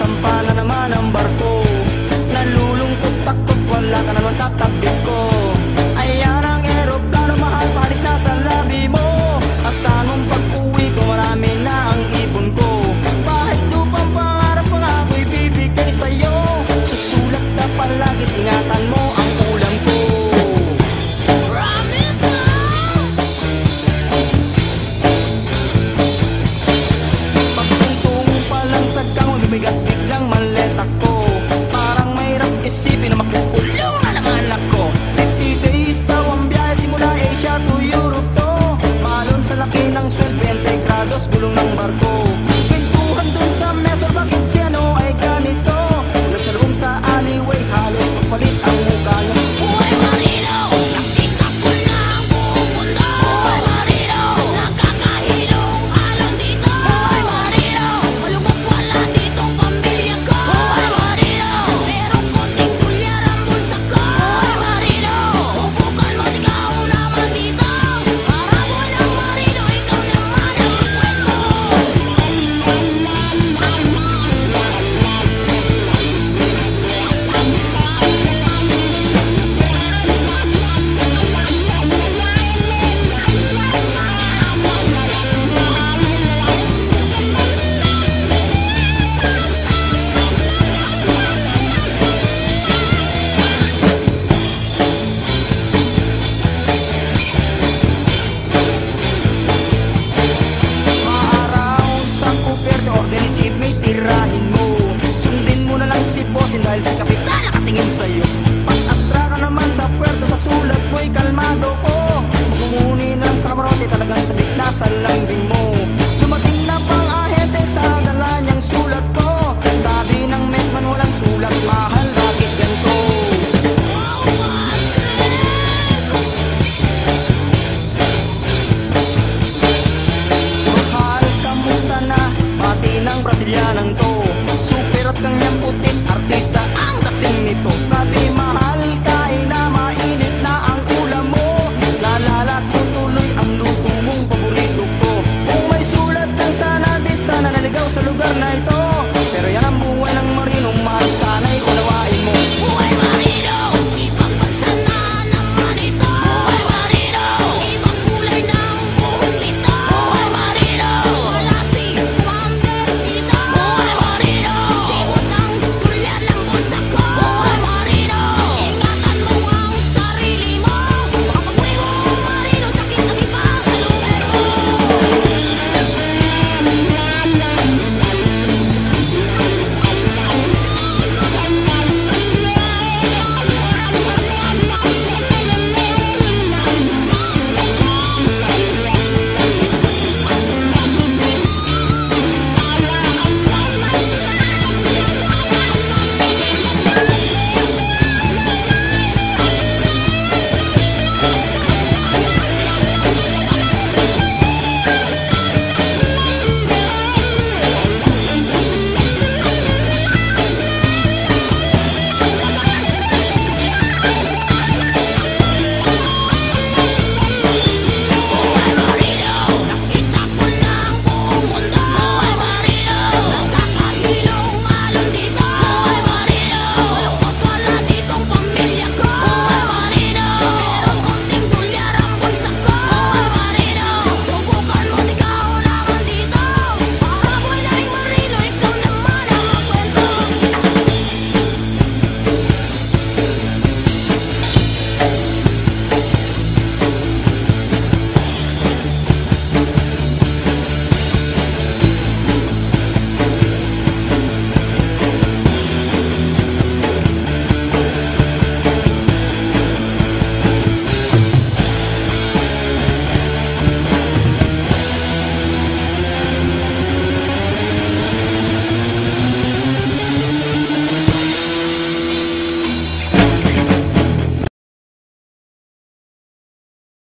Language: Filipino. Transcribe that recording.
Nasampa na naman ang barko. Nalulungkot takot, wala ka naman sa tabi ko. Ayan ang eroplano, mahal, balik na sa labi mo. Asan mong pag-uwi ko, marami na ang ipon ko. Kahit lupang pangarap ko na ako'y bibigay sa'yo. Susulat ka palagi, ingatan mo ang ulam ko. Bigat biglang maleta ko. Parang mahirap isipin na makukulong na naman ako. 50 days daw ang biyahe simula Asia to Europe to. Malon sa laki ng swel, 20 grados, gulong ng barko. Pintuhan dun sa meso, bakit si ano ay ganito? Nasa room sa alleyway, halos magpalit ang mukha niya. Uy Marino, nakita ko na ang buong mundo. Uy Marino, nakakahirong alon dito. Uy Marino, malungkot wala dito pamilya ko. Uy Marino, merong konting tulyar ang bulsa ko. Uy Marino, subukan mo ikaw naman dito. Para mo lang Marino, ikaw naman ang kwento. Maaraw sa kuperte, order ni chief, may tirahin mo. Sundin mo na lang si bossing dahil si kapitan nakatingin sa'yo. Pag-atra ka naman sa puerto, sa sulat mo'y kalmado ko. Magmumuni ng sa kamarote, talagang sabik na sa lambing mo.